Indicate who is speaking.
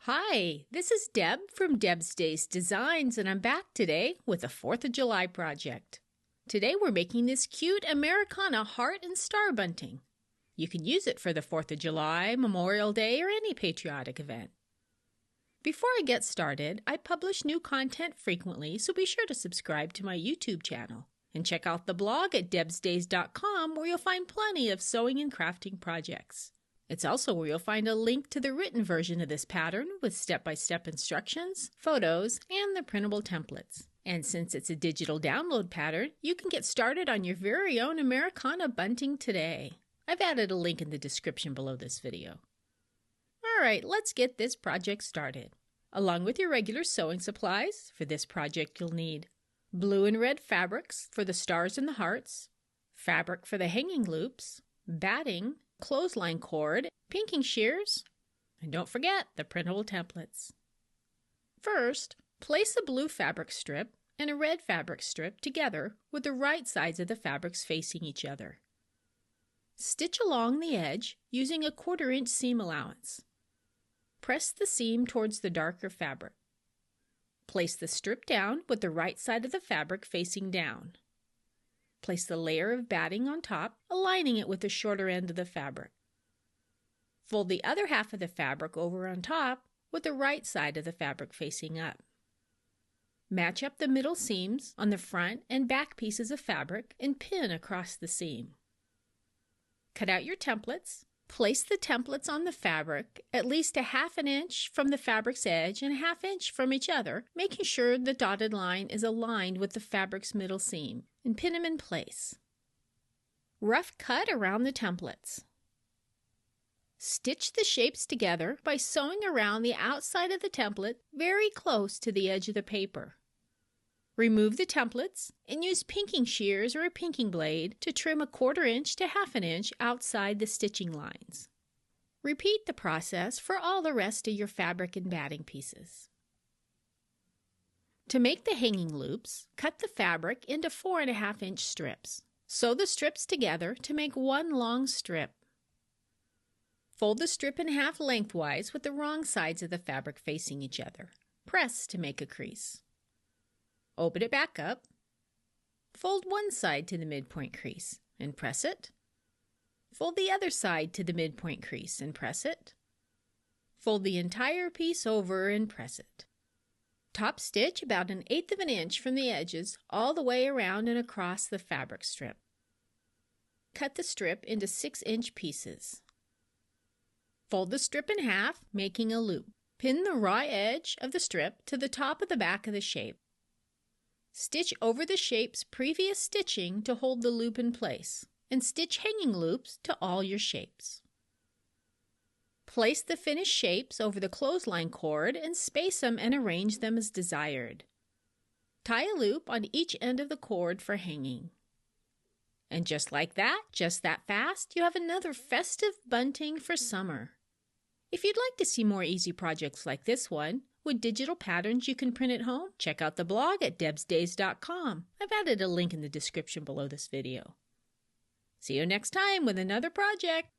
Speaker 1: Hi, this is Deb from Deb's Days Designs, and I'm back today with a 4th of July project. Today we're making this cute Americana heart and star bunting. You can use it for the 4th of July, Memorial Day, or any patriotic event. Before I get started, I publish new content frequently, so be sure to subscribe to my YouTube channel. And check out the blog at debsdays.com where you'll find plenty of sewing and crafting projects. It's also where you'll find a link to the written version of this pattern with step-by-step instructions, photos, and the printable templates. And since it's a digital download pattern, you can get started on your very own Americana bunting today. I've added a link in the description below this video. Alright, let's get this project started. Along with your regular sewing supplies, for this project you'll need blue and red fabrics for the stars and the hearts, fabric for the hanging loops, batting, clothesline cord, pinking shears, and don't forget the printable templates. First, place a blue fabric strip and a red fabric strip together with the right sides of the fabrics facing each other. Stitch along the edge using a 1/4 inch seam allowance. Press the seam towards the darker fabric. Place the strip down with the right side of the fabric facing down. Place the layer of batting on top, aligning it with the shorter end of the fabric. Fold the other half of the fabric over on top with the right side of the fabric facing up. Match up the middle seams on the front and back pieces of fabric and pin across the seam. Cut out your templates. Place the templates on the fabric at least a 1/2 inch from the fabric's edge and a 1/2 inch from each other, making sure the dotted line is aligned with the fabric's middle seam, and pin them in place. Rough cut around the templates. Stitch the shapes together by sewing around the outside of the template very close to the edge of the paper. Remove the templates and use pinking shears or a pinking blade to trim a 1/4 inch to 1/2 inch outside the stitching lines. Repeat the process for all the rest of your fabric and batting pieces. To make the hanging loops, cut the fabric into 4½ inch strips. Sew the strips together to make one long strip. Fold the strip in half lengthwise with the wrong sides of the fabric facing each other. Press to make a crease. Open it back up. Fold one side to the midpoint crease and press it. Fold the other side to the midpoint crease and press it. Fold the entire piece over and press it. Top stitch about 1/8 inch from the edges all the way around and across the fabric strip. Cut the strip into 6-inch pieces. Fold the strip in half, making a loop. Pin the raw edge of the strip to the top of the back of the shape. Stitch over the shape's previous stitching to hold the loop in place, and stitch hanging loops to all your shapes. Place the finished shapes over the clothesline cord and space them and arrange them as desired. Tie a loop on each end of the cord for hanging. And just like that, just that fast, you have another festive bunting for summer. If you'd like to see more easy projects like this one, with digital patterns you can print at home, check out the blog at debsdays.com. I've added a link in the description below this video. See you next time with another project.